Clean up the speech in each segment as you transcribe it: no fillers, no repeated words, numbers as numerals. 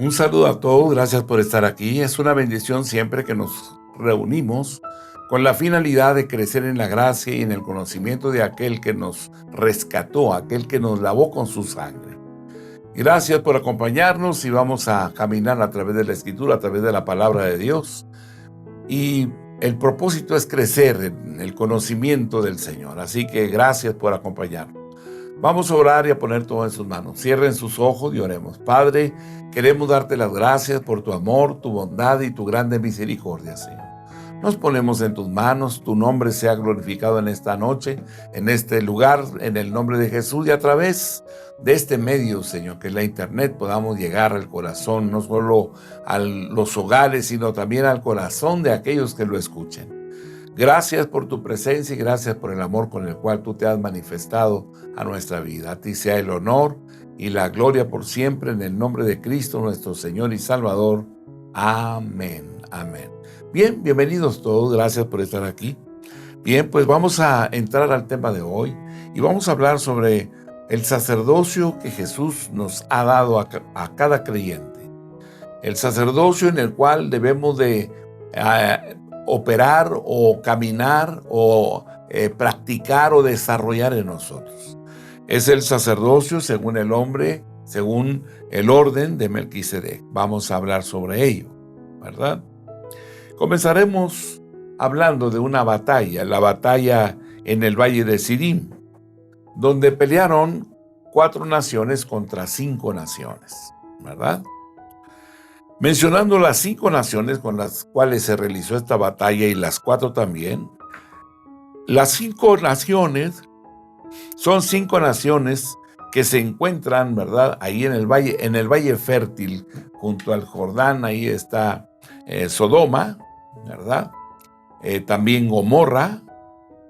Un saludo a todos, gracias por estar aquí. Es una bendición siempre que nos reunimos con la finalidad de crecer en la gracia y en el conocimiento de aquel que nos rescató, aquel que nos lavó con su sangre. Gracias por acompañarnos y vamos a caminar a través de la Escritura, a través de la palabra de Dios. Y el propósito es crecer en el conocimiento del Señor. Así que gracias por acompañarnos. Vamos a orar y a poner todo en sus manos. Cierren sus ojos y oremos. Padre, queremos darte las gracias por tu amor, tu bondad y tu grande misericordia, Señor. Nos ponemos en tus manos, tu nombre sea glorificado en esta noche, en este lugar, en el nombre de Jesús, y a través de este medio, Señor, que es la internet, podamos llegar al corazón, no solo a los hogares, sino también al corazón de aquellos que lo escuchen. Gracias por tu presencia y gracias por el amor con el cual tú te has manifestado a nuestra vida. A ti sea el honor y la gloria por siempre en el nombre de Cristo, nuestro Señor y Salvador. Amén. Amén. Bien, bienvenidos todos. Gracias por estar aquí. Bien, pues vamos a entrar al tema de hoy y vamos a hablar sobre el sacerdocio que Jesús nos ha dado a cada creyente. El sacerdocio en el cual debemos de operar o caminar o practicar o desarrollar en nosotros. Es el sacerdocio según el hombre, según el orden de Melquisedec. Vamos a hablar sobre ello, ¿verdad? Comenzaremos hablando de una batalla, la batalla en el valle de Sidim, donde pelearon 4 naciones contra 5 naciones, ¿verdad? Mencionando las 5 naciones con las cuales se realizó esta batalla y las 4 también, las 5 naciones son 5 naciones que se encuentran, ¿verdad? Ahí en el valle fértil, junto al Jordán. Ahí está Sodoma, ¿verdad? También Gomorra,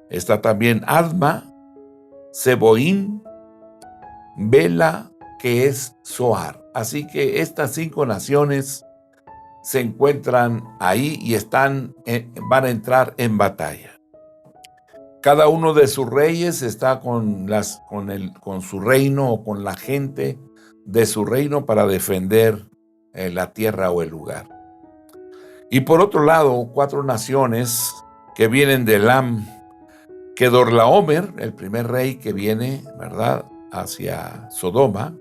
está también Adma, Seboín, Bela, que es Zoar. Así que estas 5 naciones se encuentran ahí y van a entrar en batalla. Cada uno de sus reyes está con su reino o con la gente de su reino para defender la tierra o el lugar. Y por otro lado, 4 naciones que vienen de Elam, Kedorlaomer, el primer rey que viene, ¿verdad?, hacia Sodoma,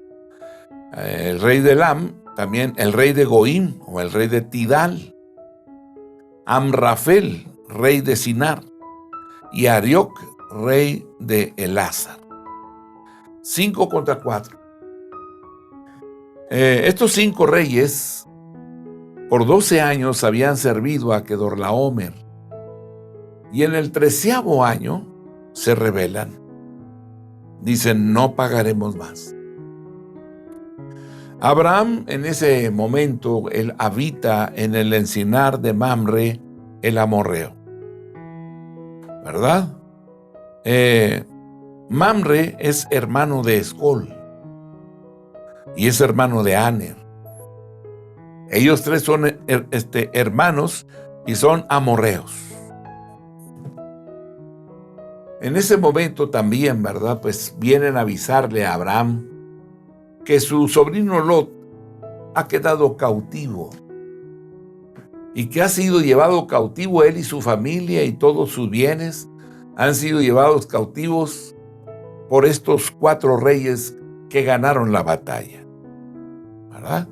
el rey de Elam, también el rey de Goim o el rey de Tidal, Amrafel, rey de Sinar, y Arioc, rey de Elázar. 5 contra 4. Estos 5 reyes por 12 años habían servido a Kedorlaomer, y en el 13º año se rebelan. Dicen: no pagaremos más. Abraham, en ese momento, él habita en el encinar de Mamre, el amorreo, ¿verdad? Mamre es hermano de Escol y es hermano de Aner. Ellos 3 son hermanos y son amorreos. En ese momento también, ¿verdad?, pues vienen a avisarle a Abraham que su sobrino Lot ha quedado cautivo y que ha sido llevado cautivo él y su familia, y todos sus bienes han sido llevados cautivos por estos 4 reyes que ganaron la batalla, ¿verdad?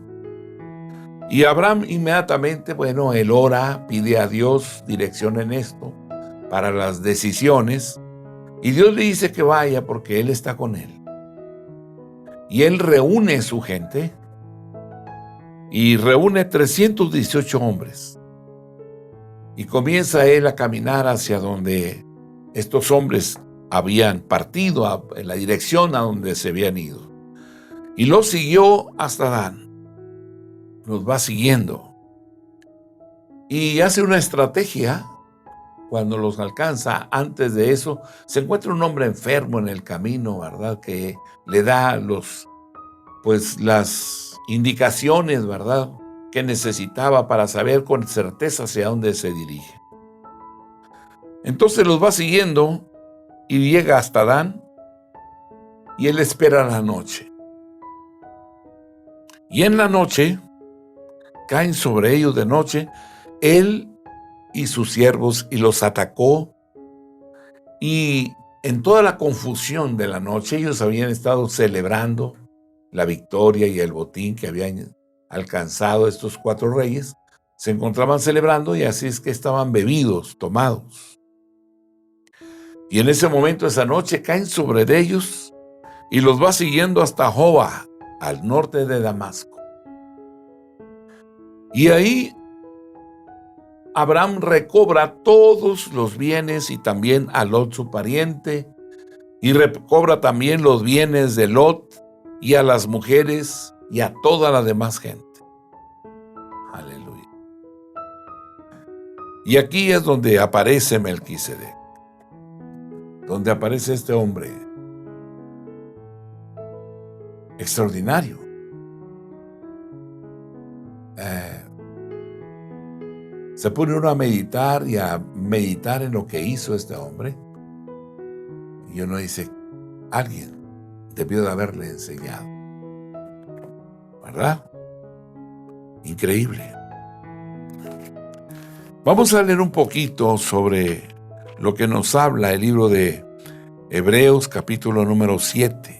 Y Abraham inmediatamente, él ora, pide a Dios dirección en esto para las decisiones, y Dios le dice que vaya porque él está con él. Y él reúne su gente y reúne 318 hombres. Y comienza él a caminar hacia donde estos hombres habían partido, en la dirección a donde se habían ido. Y los siguió hasta Dan. Los va siguiendo. Y hace una estrategia cuando los alcanza. Antes de eso, se encuentra un hombre enfermo en el camino, ¿verdad?, que le da las indicaciones, ¿verdad?, que necesitaba para saber con certeza hacia dónde se dirige. Entonces los va siguiendo y llega hasta Dan, y él espera la noche. Y en la noche caen sobre ellos de noche, él y sus siervos, y los atacó. Y en toda la confusión de la noche, ellos habían estado celebrando la victoria y el botín que habían alcanzado estos 4 reyes. Se encontraban celebrando y así es que estaban bebidos, tomados. Y en ese momento, esa noche, caen sobre ellos y los va siguiendo hasta Joba, al norte de Damasco. Y ahí Abraham recobra todos los bienes y también a Lot su pariente, y recobra también los bienes de Lot y a las mujeres y a toda la demás gente. Aleluya. Y aquí es donde aparece Melquisedec, donde aparece este hombre extraordinario. Se pone uno a meditar en lo que hizo este hombre, y uno dice, alguien debió de haberle enseñado, ¿verdad? Increíble. Vamos a leer un poquito sobre lo que nos habla el libro de Hebreos, capítulo número 7,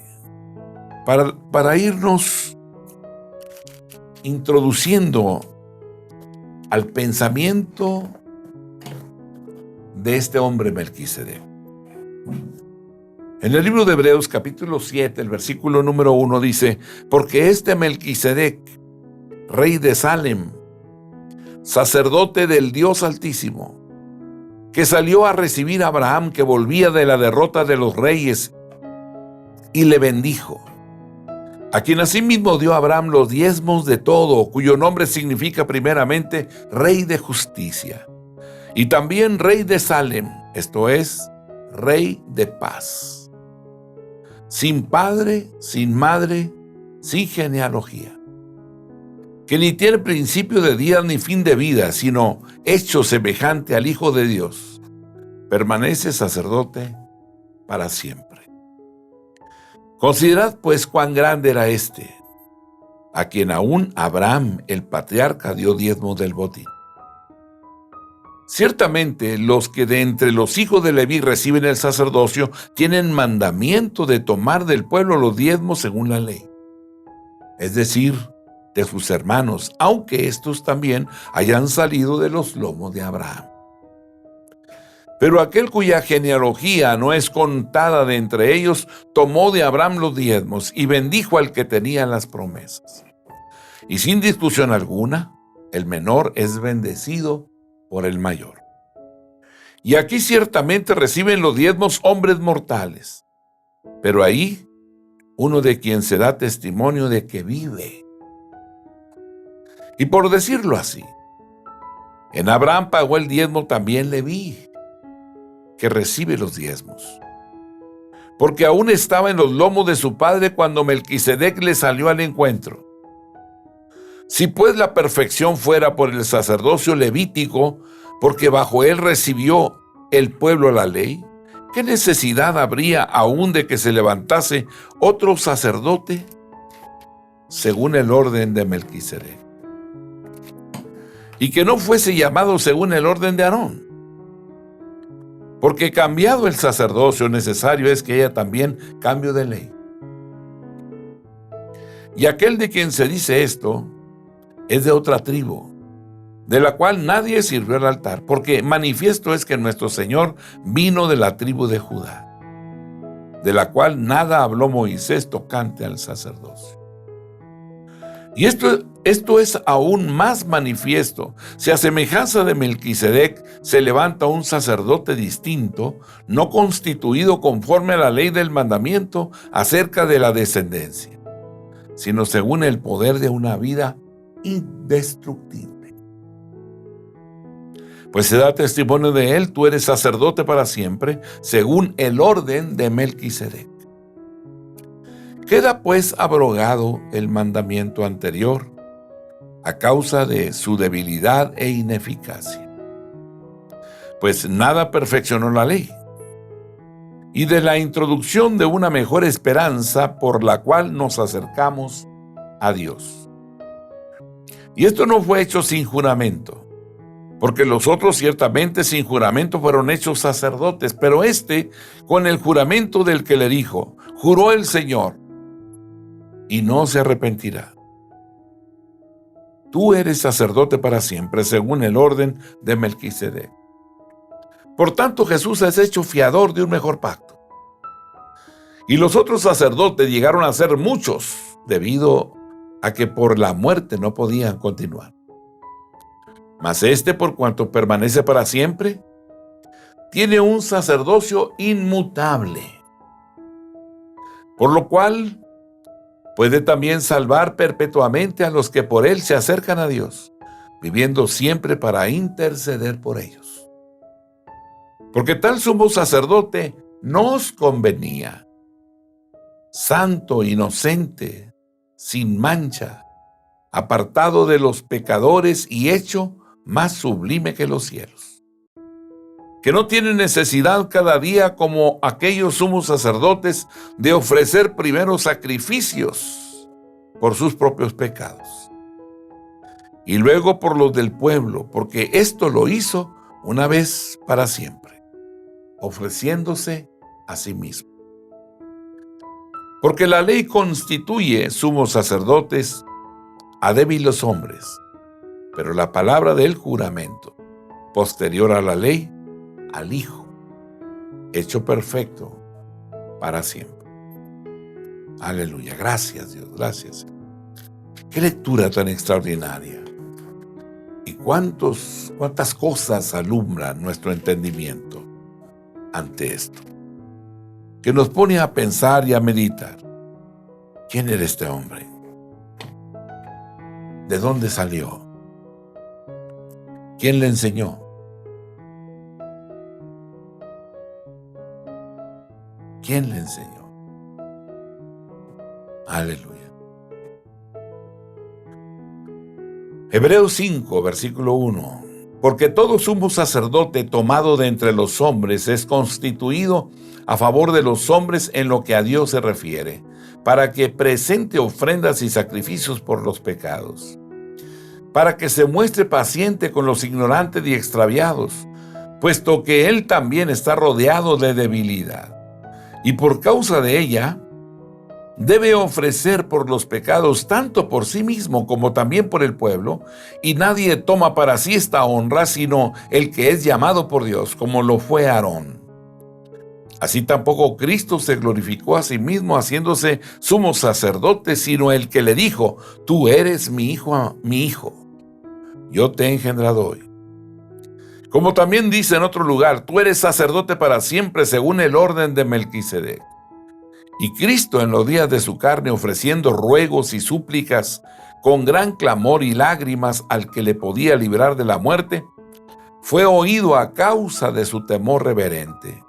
para irnos introduciendo al pensamiento de este hombre Melquisedec. En el libro de Hebreos, capítulo 7, el versículo número 1 dice: porque este Melquisedec, rey de Salem, sacerdote del Dios Altísimo, que salió a recibir a Abraham, que volvía de la derrota de los reyes, y le bendijo, a quien asimismo dio a Abraham los diezmos de todo, cuyo nombre significa primeramente Rey de Justicia, y también Rey de Salem, esto es, Rey de Paz, sin padre, sin madre, sin genealogía, que ni tiene principio de días ni fin de vida, sino hecho semejante al Hijo de Dios, permanece sacerdote para siempre. Considerad pues cuán grande era este, a quien aún Abraham el patriarca dio diezmos del botín. Ciertamente los que de entre los hijos de Leví reciben el sacerdocio tienen mandamiento de tomar del pueblo los diezmos según la ley, es decir, de sus hermanos, aunque estos también hayan salido de los lomos de Abraham. Pero aquel cuya genealogía no es contada de entre ellos, tomó de Abraham los diezmos y bendijo al que tenía las promesas. Y sin discusión alguna, el menor es bendecido por el mayor. Y aquí ciertamente reciben los diezmos hombres mortales, pero ahí uno de quien se da testimonio de que vive. Y por decirlo así, en Abraham pagó el diezmo también Leví, que recibe los diezmos, porque aún estaba en los lomos de su padre cuando Melquisedec le salió al encuentro. Si pues la perfección fuera por el sacerdocio levítico, porque bajo él recibió el pueblo la ley, ¿qué necesidad habría aún de que se levantase otro sacerdote según el orden de Melquisedec, y que no fuese llamado según el orden de Aarón? Porque cambiado el sacerdocio, necesario es que haya también cambio de ley. Y aquel de quien se dice esto es de otra tribu, de la cual nadie sirvió al altar, porque manifiesto es que nuestro Señor vino de la tribu de Judá, de la cual nada habló Moisés tocante al sacerdocio. Y esto es aún más manifiesto, si a semejanza de Melquisedec se levanta un sacerdote distinto, no constituido conforme a la ley del mandamiento acerca de la descendencia, sino según el poder de una vida indestructible. Pues se da testimonio de él, tú eres sacerdote para siempre, según el orden de Melquisedec. Queda pues abrogado el mandamiento anterior a causa de su debilidad e ineficacia, pues nada perfeccionó la ley, y de la introducción de una mejor esperanza por la cual nos acercamos a Dios. Y esto no fue hecho sin juramento, porque los otros ciertamente sin juramento fueron hechos sacerdotes, pero este con el juramento del que le dijo, juró el Señor, y no se arrepentirá. Tú eres sacerdote para siempre, según el orden de Melquisedec. Por tanto, Jesús es hecho fiador de un mejor pacto. Y los otros sacerdotes llegaron a ser muchos, debido a que por la muerte no podían continuar. Mas este, por cuanto permanece para siempre, tiene un sacerdocio inmutable, por lo cual puede también salvar perpetuamente a los que por él se acercan a Dios, viviendo siempre para interceder por ellos. Porque tal sumo sacerdote nos convenía, santo, inocente, sin mancha, apartado de los pecadores y hecho más sublime que los cielos, que no tiene necesidad cada día como aquellos sumos sacerdotes de ofrecer primero sacrificios por sus propios pecados y luego por los del pueblo, porque esto lo hizo una vez para siempre, ofreciéndose a sí mismo. Porque la ley constituye sumos sacerdotes a débiles hombres, pero la palabra del juramento, posterior a la ley, al Hijo, hecho perfecto para siempre. Aleluya. Gracias, Dios. Gracias. Qué lectura tan extraordinaria. Y cuántas cosas alumbran nuestro entendimiento ante esto, que nos pone a pensar y a meditar. ¿Quién era este hombre? ¿De dónde salió? ¿Quién le enseñó? ¿Quién le enseñó? Aleluya. Hebreos 5, versículo 1. Porque todo sumo sacerdote tomado de entre los hombres es constituido a favor de los hombres en lo que a Dios se refiere, para que presente ofrendas y sacrificios por los pecados, para que se muestre paciente con los ignorantes y extraviados, puesto que él también está rodeado de debilidad, y por causa de ella debe ofrecer por los pecados tanto por sí mismo como también por el pueblo, y nadie toma para sí esta honra sino el que es llamado por Dios, como lo fue Aarón. Así tampoco Cristo se glorificó a sí mismo haciéndose sumo sacerdote, sino el que le dijo, tú eres mi hijo, yo te he engendrado hoy. Como también dice en otro lugar, tú eres sacerdote para siempre según el orden de Melquisedec. Y Cristo en los días de su carne, ofreciendo ruegos y súplicas con gran clamor y lágrimas al que le podía librar de la muerte, fue oído a causa de su temor reverente.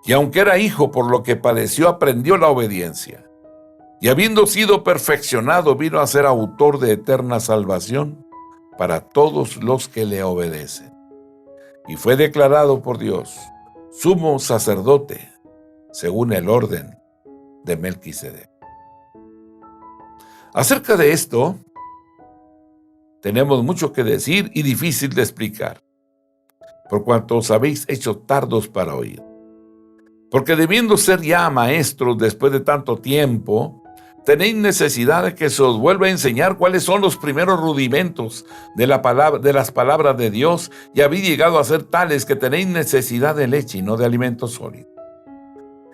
Y aunque era hijo, por lo que padeció, aprendió la obediencia. Y habiendo sido perfeccionado, vino a ser autor de eterna salvación para todos los que le obedecen. Y fue declarado por Dios sumo sacerdote según el orden de Melquisedec. Acerca de esto, tenemos mucho que decir y difícil de explicar, por cuanto os habéis hecho tardos para oír. Porque debiendo ser ya maestros después de tanto tiempo, tenéis necesidad de que se os vuelva a enseñar cuáles son los primeros rudimentos de las palabras de Dios, y habéis llegado a ser tales que tenéis necesidad de leche y no de alimento sólido.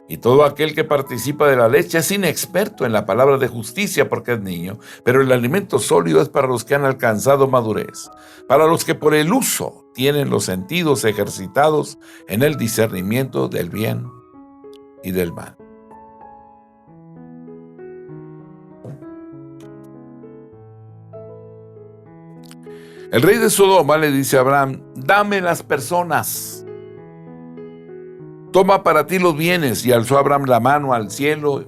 Y todo aquel que participa de la leche es inexperto en la palabra de justicia porque es niño, pero el alimento sólido es para los que han alcanzado madurez, para los que por el uso tienen los sentidos ejercitados en el discernimiento del bien y del mal. El rey de Sodoma le dice a Abraham, dame las personas, toma para ti los bienes. Y alzó Abraham la mano al cielo,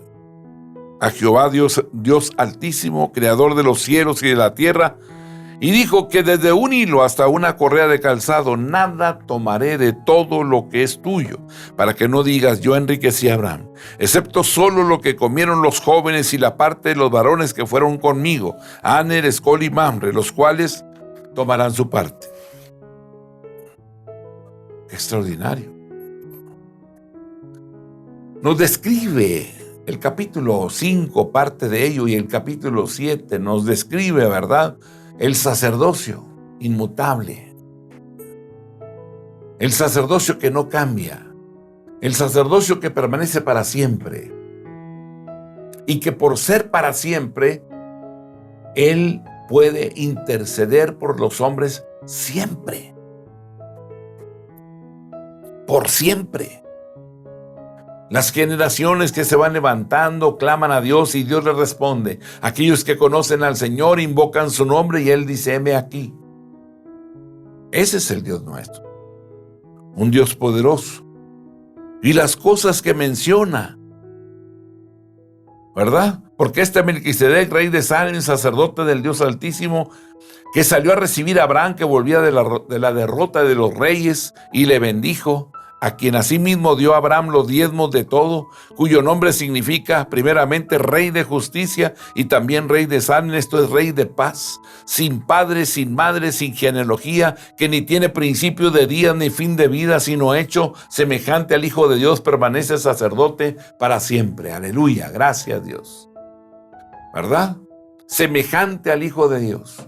a Jehová Dios Altísimo, creador de los cielos y de la tierra, Y dijo que desde un hilo hasta una correa de calzado, nada tomaré de todo lo que es tuyo, para que no digas, yo enriquecí a Abraham, excepto solo lo que comieron los jóvenes y la parte de los varones que fueron conmigo, Aner, Escol y Mamre, los cuales tomarán su parte. Extraordinario. Nos describe el capítulo 5, parte de ello, y el capítulo 7 nos describe, ¿verdad?, el sacerdocio inmutable, el sacerdocio que no cambia, el sacerdocio que permanece para siempre, y que por ser para siempre, Él puede interceder por los hombres siempre, por siempre. Las generaciones que se van levantando claman a Dios y Dios les responde. Aquellos que conocen al Señor invocan su nombre y Él dice, heme aquí. Ese es el Dios nuestro, un Dios poderoso. Y las cosas que menciona, ¿verdad? Porque este Melquisedec, rey de Salem, sacerdote del Dios Altísimo, que salió a recibir a Abraham, que volvía de la derrota de los reyes, y le bendijo, a quien asimismo dio a Abraham los diezmos de todo, cuyo nombre significa primeramente rey de justicia y también rey de Salem, esto es rey de paz, sin padre, sin madre, sin genealogía, que ni tiene principio de días ni fin de vida, sino hecho semejante al Hijo de Dios, permanece sacerdote para siempre. Aleluya, gracias Dios. ¿Verdad? Semejante al Hijo de Dios.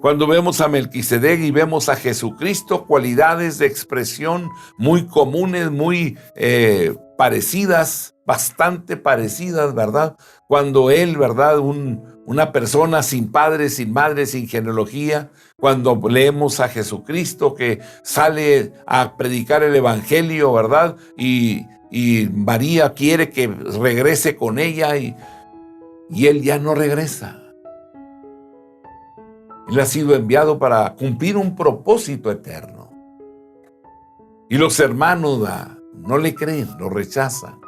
Cuando vemos a Melquisedec y vemos a Jesucristo, cualidades de expresión muy comunes, muy parecidas, bastante parecidas, ¿verdad? Cuando Él, ¿verdad? Una persona sin padre, sin madre, sin genealogía. Cuando leemos a Jesucristo que sale a predicar el Evangelio, ¿verdad? Y María quiere que regrese con ella y Él ya no regresa. Él ha sido enviado para cumplir un propósito eterno. Y los hermanos no le creen, lo rechazan.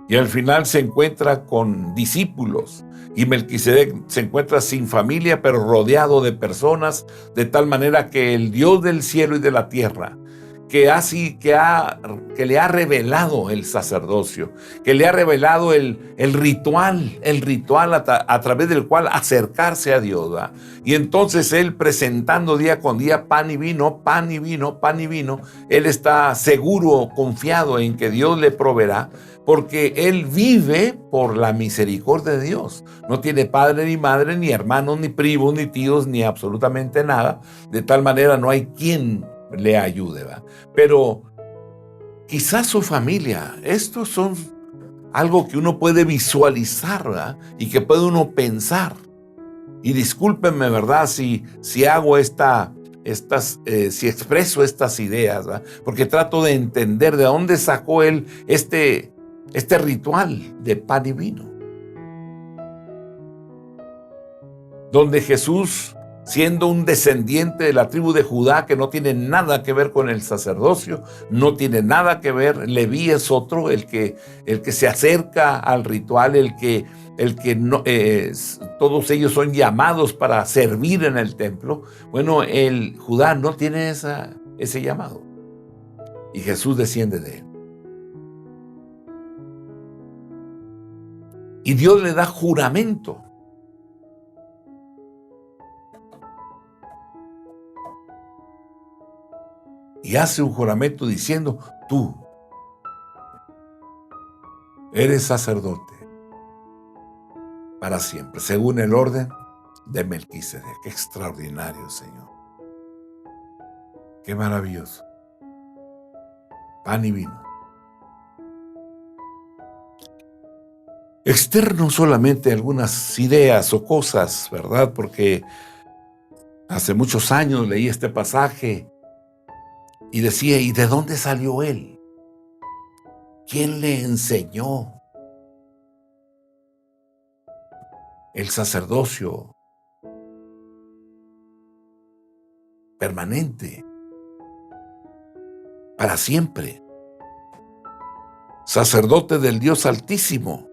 Y al final se encuentra con discípulos. Y Melquisedec se encuentra sin familia, pero rodeado de personas, de tal manera que el Dios del cielo y de la tierra, que le ha revelado el sacerdocio, que le ha revelado el ritual a través del cual acercarse a Dios, ¿verdad? Y entonces Él, presentando día con día pan y vino, pan y vino, pan y vino, Él está seguro, confiado en que Dios le proveerá, porque Él vive por la misericordia de Dios. No tiene padre ni madre, ni hermanos, ni primos, ni tíos, ni absolutamente nada. De tal manera no hay quien le ayude, ¿verdad? Pero quizás su familia, estos son algo que uno puede visualizar, ¿verdad? Y que puede uno pensar. Y discúlpenme, ¿verdad? Si hago si expreso estas ideas, ¿verdad? Porque trato de entender de dónde sacó Él este ritual de pan y vino. Donde Jesús, siendo un descendiente de la tribu de Judá, que no tiene nada que ver con el sacerdocio, no tiene nada que ver, Leví es otro, el que se acerca al ritual, el que no, todos ellos son llamados para servir en el templo. Bueno, el Judá no tiene ese llamado, y Jesús desciende de él. Y Dios le da juramento. Y hace un juramento diciendo, tú eres sacerdote para siempre, según el orden de Melquisedec. Qué extraordinario, Señor. Qué maravilloso. Pan y vino. Externo solamente algunas ideas o cosas, ¿verdad? Porque hace muchos años leí este pasaje y decía, ¿y de dónde salió él? ¿Quién le enseñó el sacerdocio permanente, para siempre? Sacerdote del Dios Altísimo.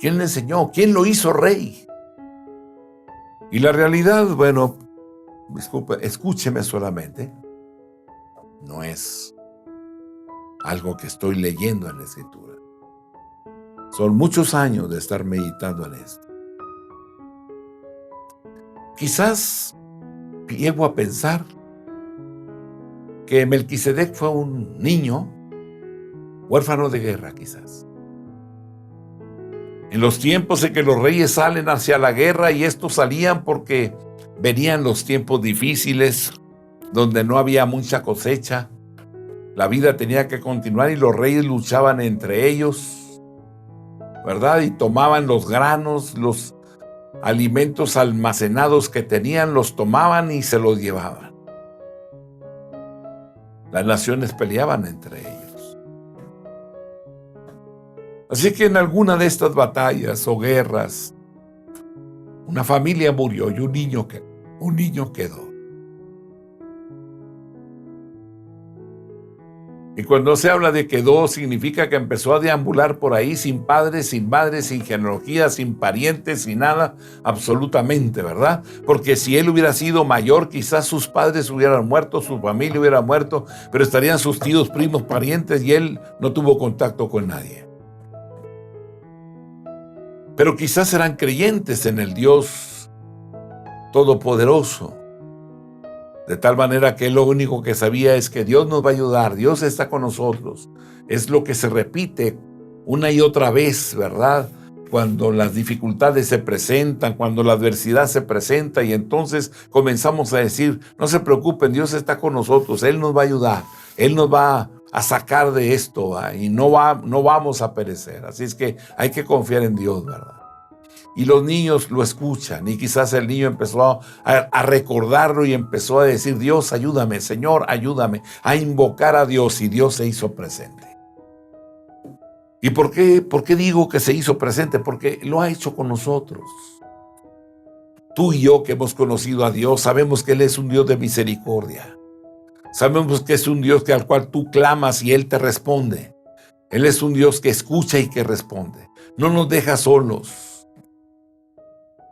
¿Quién le enseñó? ¿Quién lo hizo rey? Y la realidad, bueno, disculpe, escúcheme solamente, no es algo que estoy leyendo en la Escritura. Son muchos años de estar meditando en esto. Quizás llego a pensar que Melquisedec fue un niño huérfano de guerra, quizás. En los tiempos en que los reyes salen hacia la guerra, y estos salían porque venían los tiempos difíciles, donde no había mucha cosecha, la vida tenía que continuar y los reyes luchaban entre ellos, ¿verdad? Y tomaban los granos, los alimentos almacenados que tenían, los tomaban y se los llevaban. Las naciones peleaban entre ellos. Así que en alguna de estas batallas o guerras, una familia murió y un niño quedó. Y cuando se habla de quedó, significa que empezó a deambular por ahí sin padre, sin madre, sin genealogía, sin parientes, sin nada, absolutamente, ¿verdad? Porque si él hubiera sido mayor, quizás sus padres hubieran muerto, su familia hubiera muerto, pero estarían sus tíos, primos, parientes, y él no tuvo contacto con nadie. Pero quizás eran creyentes en el Dios Todopoderoso, de tal manera que él lo único que sabía es que Dios nos va a ayudar, Dios está con nosotros. Es lo que se repite una y otra vez, ¿verdad? Cuando las dificultades se presentan, cuando la adversidad se presenta, y entonces comenzamos a decir, no se preocupen, Dios está con nosotros, Él nos va a ayudar, Él nos va a sacar de esto, ¿va? Y no vamos a perecer. Así es que hay que confiar en Dios, ¿verdad? Y los niños lo escuchan, y quizás el niño empezó a recordarlo y empezó a decir, Dios, ayúdame, Señor, ayúdame, a invocar a Dios, y Dios se hizo presente. ¿Y por qué digo que se hizo presente? Porque lo ha hecho con nosotros. Tú y yo que hemos conocido a Dios, sabemos que Él es un Dios de misericordia. Sabemos que es un Dios al cual tú clamas y Él te responde. Él es un Dios que escucha y que responde. No nos deja solos.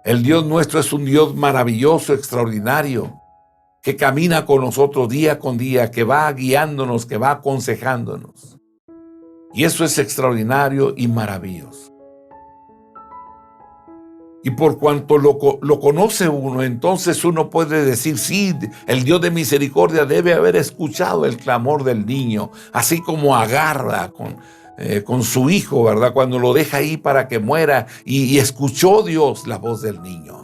El Dios nuestro es un Dios maravilloso, extraordinario, que camina con nosotros día con día, que va guiándonos, que va aconsejándonos. Y eso es extraordinario y maravilloso. Y por cuanto lo conoce uno, entonces uno puede decir, sí, el Dios de misericordia debe haber escuchado el clamor del niño, así como Agar con su hijo, ¿verdad? Cuando lo deja ahí para que muera, y escuchó Dios la voz del niño.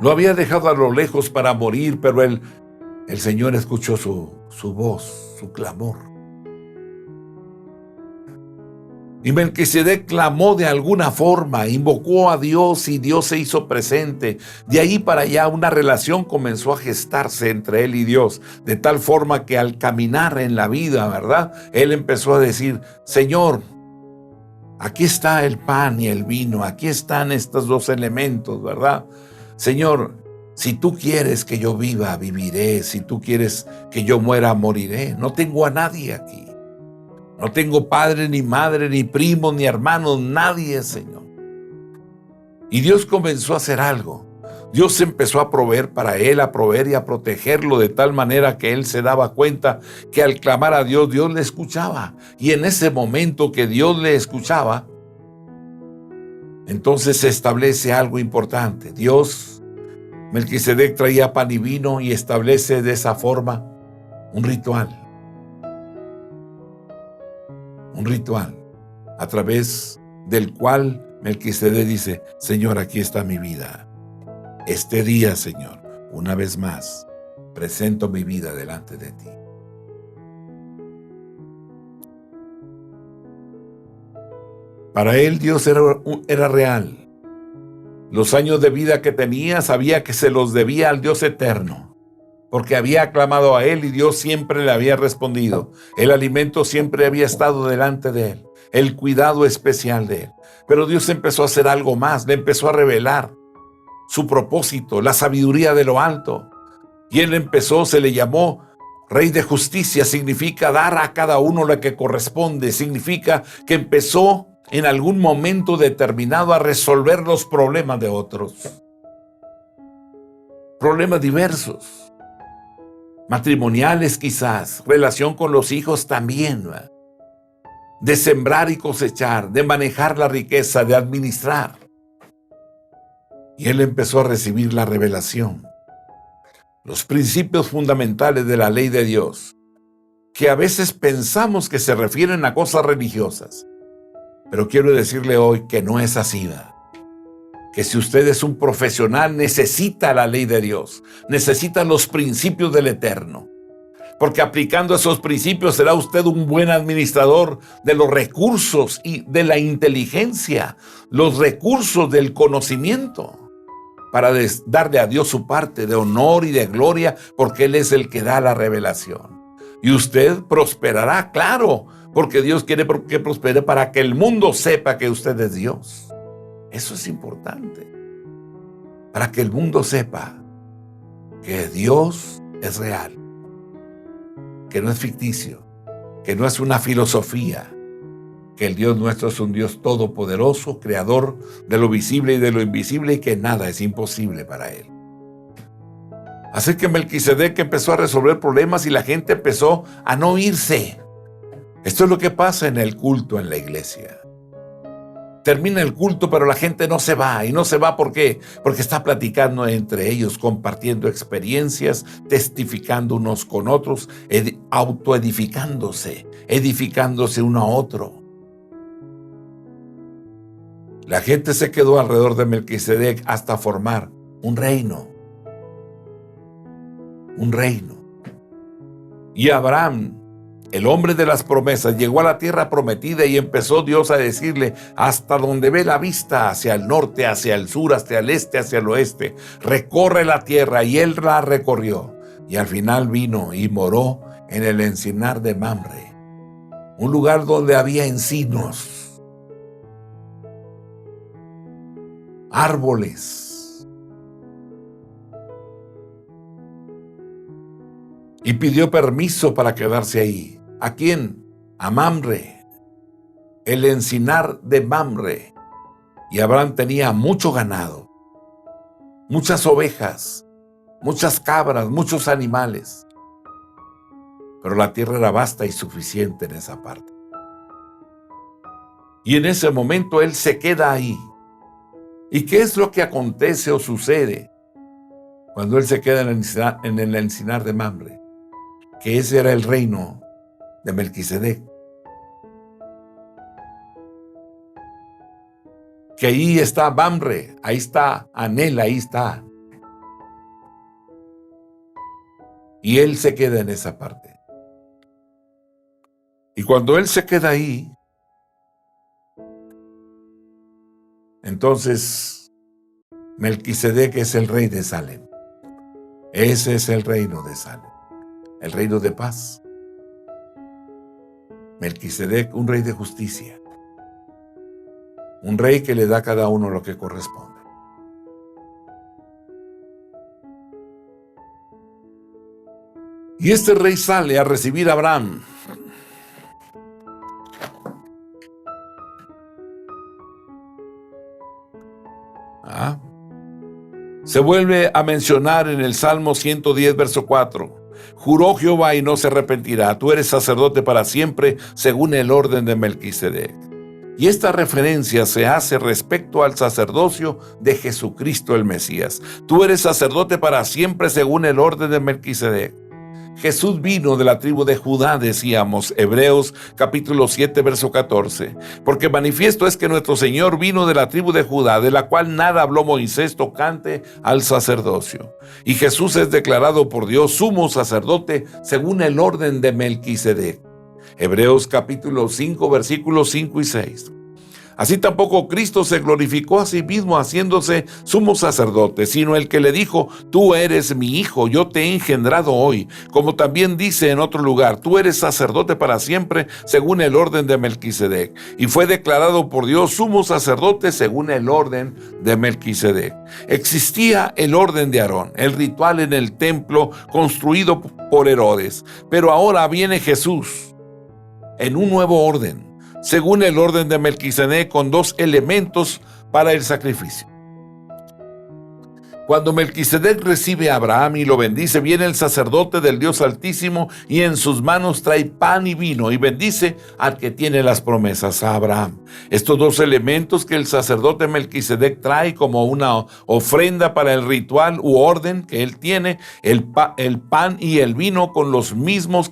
Lo había dejado a lo lejos para morir, pero el Señor escuchó su voz, su clamor. Y Melquisedec clamó de alguna forma, invocó a Dios y Dios se hizo presente. De ahí para allá una relación comenzó a gestarse entre él y Dios, de tal forma que al caminar en la vida, ¿verdad? Él empezó a decir, Señor, aquí está el pan y el vino, aquí están estos dos elementos, ¿verdad? Señor, si tú quieres que yo viva, viviré. Si tú quieres que yo muera, moriré. No tengo a nadie aquí. No tengo padre, ni madre, ni primos, ni hermanos, nadie, Señor. Y Dios comenzó a hacer algo. Dios empezó a proveer para él, a proveer y a protegerlo de tal manera que él se daba cuenta que al clamar a Dios, Dios le escuchaba. Y en ese momento que Dios le escuchaba, entonces se establece algo importante. Melquisedec traía pan y vino y establece de esa forma un ritual. Un ritual a través del cual Melquisedec dice, Señor, aquí está mi vida. Este día, Señor, una vez más, presento mi vida delante de ti. Para él Dios era real. Los años de vida que tenía sabía que se los debía al Dios eterno, porque había clamado a él y Dios siempre le había respondido. El alimento siempre había estado delante de él, el cuidado especial de él. Pero Dios empezó a hacer algo más, le empezó a revelar su propósito, la sabiduría de lo alto. Y él se le llamó Rey de justicia significa dar a cada uno lo que corresponde, significa que empezó en algún momento determinado a resolver los problemas de otros. Problemas diversos, matrimoniales quizás, relación con los hijos también, de sembrar y cosechar, de manejar la riqueza, de administrar. Y él empezó a recibir la revelación, los principios fundamentales de la ley de Dios, que a veces pensamos que se refieren a cosas religiosas. Pero quiero decirle hoy que no es así, que si usted es un profesional necesita la ley de Dios, necesita los principios del Eterno, porque aplicando esos principios será usted un buen administrador de los recursos y de la inteligencia, los recursos del conocimiento, para darle a Dios su parte de honor y de gloria, porque Él es el que da la revelación. Y usted prosperará, claro, porque Dios quiere que prospere para que el mundo sepa que usted es Dios. Eso es importante, para que el mundo sepa que Dios es real, que no es ficticio, que no es una filosofía, que el Dios nuestro es un Dios todopoderoso, creador de lo visible y de lo invisible, y que nada es imposible para Él. Así que Melquisedec empezó a resolver problemas y la gente empezó a no irse. Esto es lo que pasa en el culto en la iglesia. Termina el culto, pero la gente no se va. ¿Y no se va por qué? Porque está platicando entre ellos, compartiendo experiencias, testificando unos con otros, autoedificándose, edificándose uno a otro. La gente se quedó alrededor de Melquisedec hasta formar un reino. Un reino. Y Abraham, el hombre de las promesas, llegó a la tierra prometida y empezó Dios a decirle: hasta donde ve la vista, hacia el norte, hacia el sur, hacia el este, hacia el oeste, recorre la tierra. Y él la recorrió. Y al final vino y moró en el encinar de Mamre, un lugar donde había encinos, árboles. Y pidió permiso para quedarse ahí. ¿A quién? A Mamre, el encinar de Mamre. Y Abraham tenía mucho ganado, muchas ovejas, muchas cabras, muchos animales. Pero la tierra era vasta y suficiente en esa parte. Y en ese momento él se queda ahí. ¿Y qué es lo que acontece o sucede cuando él se queda en el encinar de Mamre? Que ese era el reino de Melquisedec. Que ahí está Mamre, ahí está Anel, ahí está. Y él se queda en esa parte. Y cuando él se queda ahí, entonces Melquisedec es el rey de Salem. Ese es el reino de Salem, el reino de paz. Melquisedec, un rey de justicia, un rey que le da a cada uno lo que corresponde. Y este rey sale a recibir a Abraham. Se vuelve a mencionar en el Salmo 110, verso 4. Juró Jehová y no se arrepentirá. Tú eres sacerdote para siempre, según el orden de Melquisedec. Y esta referencia se hace respecto al sacerdocio de Jesucristo el Mesías. Tú eres sacerdote para siempre, según el orden de Melquisedec. Jesús vino de la tribu de Judá, decíamos, Hebreos capítulo 7, verso 14. Porque manifiesto es que nuestro Señor vino de la tribu de Judá, de la cual nada habló Moisés tocante al sacerdocio. Y Jesús es declarado por Dios sumo sacerdote según el orden de Melquisedec. Hebreos capítulo 5, versículos 5 y 6. Así tampoco Cristo se glorificó a sí mismo haciéndose sumo sacerdote, sino el que le dijo: tú eres mi hijo, yo te he engendrado hoy. Como también dice en otro lugar: tú eres sacerdote para siempre, según el orden de Melquisedec. Y fue declarado por Dios sumo sacerdote según el orden de Melquisedec. Existía el orden de Aarón, el ritual en el templo construido por Herodes. Pero ahora viene Jesús en un nuevo orden, según el orden de Melquisedec, con dos elementos para el sacrificio. Cuando Melquisedec recibe a Abraham y lo bendice, viene el sacerdote del Dios Altísimo y en sus manos trae pan y vino y bendice al que tiene las promesas, a Abraham. Estos dos elementos que el sacerdote Melquisedec trae como una ofrenda para el ritual u orden que él tiene, el pan y el vino son los mismos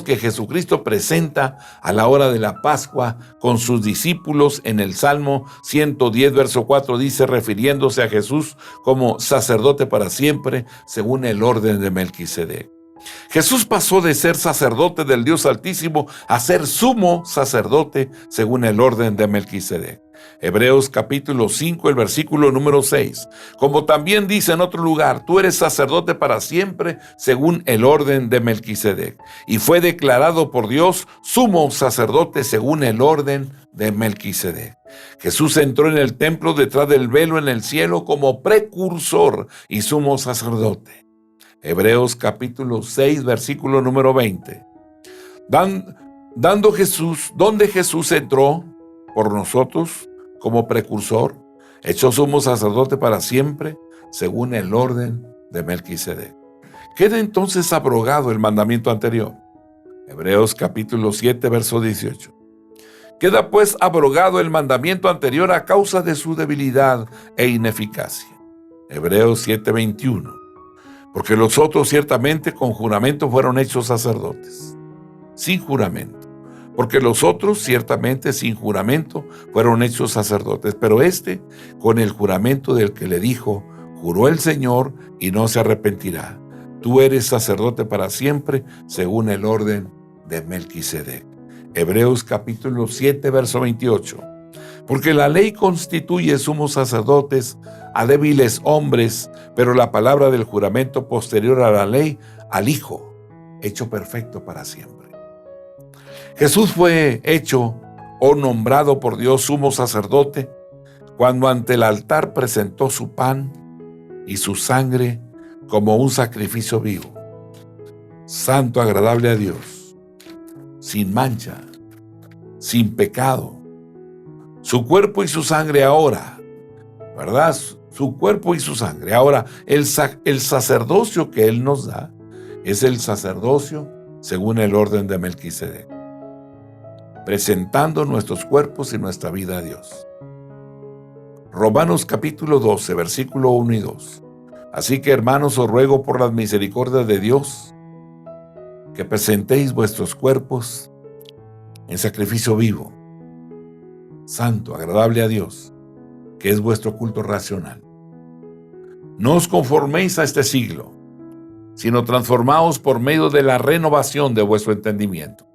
que Jesucristo presenta a la hora de la Pascua con sus discípulos. En el Salmo 110, verso 4 dice, refiriéndose a Jesús como sacerdote para siempre, según el orden de Melquisedec. Jesús pasó de ser sacerdote del Dios Altísimo a ser sumo sacerdote según el orden de Melquisedec. Hebreos capítulo 5, el versículo número 6. Como también dice en otro lugar: tú eres sacerdote para siempre según el orden de Melquisedec. Y fue declarado por Dios sumo sacerdote según el orden de Melquisedec. Jesús entró en el templo detrás del velo en el cielo como precursor y sumo sacerdote. Hebreos capítulo 6, versículo número 20. Donde Jesús entró por nosotros como precursor, hecho sumo sacerdote para siempre, según el orden de Melquisedec. Queda entonces abrogado el mandamiento anterior. Hebreos capítulo 7, verso 18. Queda pues abrogado el mandamiento anterior a causa de su debilidad e ineficacia. Hebreos 7, 21. Porque los otros ciertamente con juramento fueron hechos sacerdotes, sin juramento. Porque los otros ciertamente sin juramento fueron hechos sacerdotes, pero este con el juramento del que le dijo: juró el Señor y no se arrepentirá. Tú eres sacerdote para siempre, según el orden de Melquisedec. Hebreos capítulo 7, verso 28. Porque la ley constituye sumos sacerdotes a débiles hombres, pero la palabra del juramento posterior a la ley, al Hijo, hecho perfecto para siempre. Jesús fue hecho o nombrado por Dios sumo sacerdote cuando ante el altar presentó su pan y su sangre como un sacrificio vivo, santo, agradable a Dios, sin mancha, sin pecado. Su cuerpo y su sangre ahora, ¿verdad? Su cuerpo y su sangre. Ahora, el sacerdocio que Él nos da es el sacerdocio según el orden de Melquisedec, presentando nuestros cuerpos y nuestra vida a Dios. Romanos capítulo 12, versículo 1 y 2. Así que, hermanos, os ruego por las misericordias de Dios que presentéis vuestros cuerpos en sacrificio vivo, santo, agradable a Dios, que es vuestro culto racional. No os conforméis a este siglo, sino transformaos por medio de la renovación de vuestro entendimiento,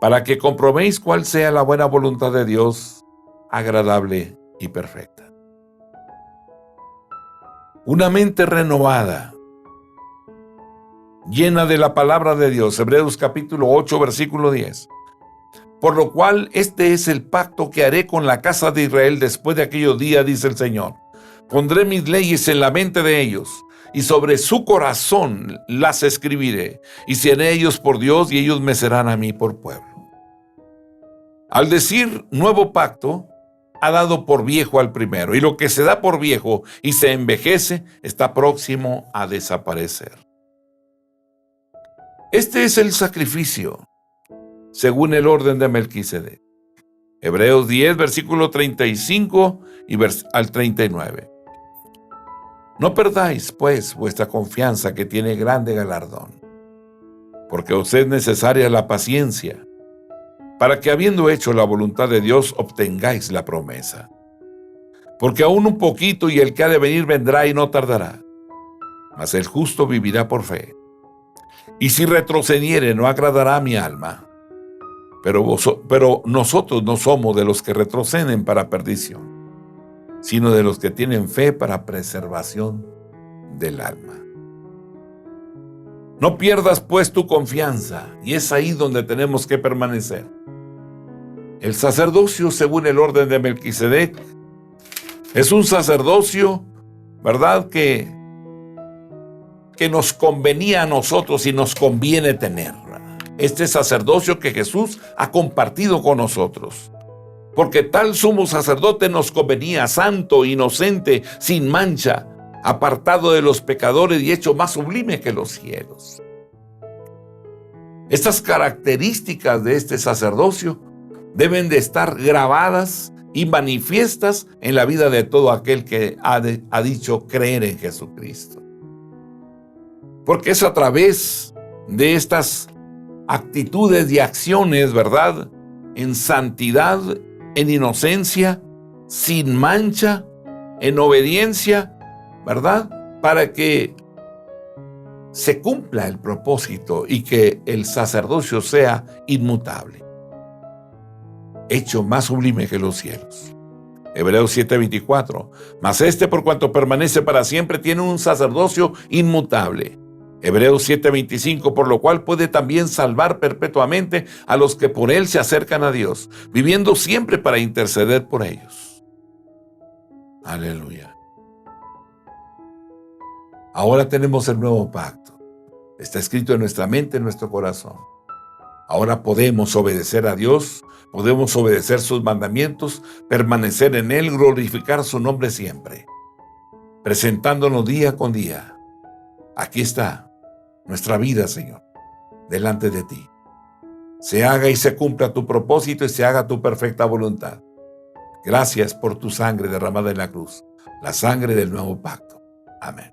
para que comprobéis cuál sea la buena voluntad de Dios, agradable y perfecta. Una mente renovada, llena de la palabra de Dios. Hebreos capítulo 8, versículo 10. Por lo cual este es el pacto que haré con la casa de Israel después de aquellos días, dice el Señor. Pondré mis leyes en la mente de ellos, y sobre su corazón las escribiré, y seré ellos por Dios, y ellos me serán a mí por pueblo. Al decir nuevo pacto, ha dado por viejo al primero, y lo que se da por viejo y se envejece está próximo a desaparecer. Este es el sacrificio según el orden de Melquisedec. Hebreos 10, versículo 35 al 39. No perdáis, pues, vuestra confianza, que tiene grande galardón, porque os es necesaria la paciencia, para que, habiendo hecho la voluntad de Dios, obtengáis la promesa. Porque aún un poquito, y el que ha de venir vendrá y no tardará, mas el justo vivirá por fe. Y si retrocediere, no agradará a mi alma. pero nosotros no somos de los que retroceden para perdición, sino de los que tienen fe para preservación del alma. No pierdas pues tu confianza, y es ahí donde tenemos que permanecer. El sacerdocio, según el orden de Melquisedec, es un sacerdocio, ¿verdad?, que nos convenía a nosotros y nos conviene tener. Este sacerdocio que Jesús ha compartido con nosotros. Porque tal sumo sacerdote nos convenía, santo, inocente, sin mancha, apartado de los pecadores y hecho más sublime que los cielos. Estas características de este sacerdocio deben de estar grabadas y manifiestas en la vida de todo aquel que ha dicho creer en Jesucristo. Porque es a través de estas actitudes y acciones, ¿verdad?, en santidad, en inocencia, sin mancha, en obediencia, ¿verdad?, para que se cumpla el propósito y que el sacerdocio sea inmutable, hecho más sublime que los cielos. Hebreos 7:24. Mas por cuanto permanece para siempre, tiene un sacerdocio inmutable. Hebreos 7:25, por lo cual puede también salvar perpetuamente a los que por él se acercan a Dios, viviendo siempre para interceder por ellos. Aleluya. Ahora tenemos el nuevo pacto. Está escrito en nuestra mente, en nuestro corazón. Ahora podemos obedecer a Dios, podemos obedecer sus mandamientos, permanecer en él, glorificar su nombre siempre, presentándonos día con día. Aquí está nuestra vida, Señor, delante de ti. Se haga y se cumpla tu propósito y se haga tu perfecta voluntad. Gracias por tu sangre derramada en la cruz, la sangre del nuevo pacto. Amén.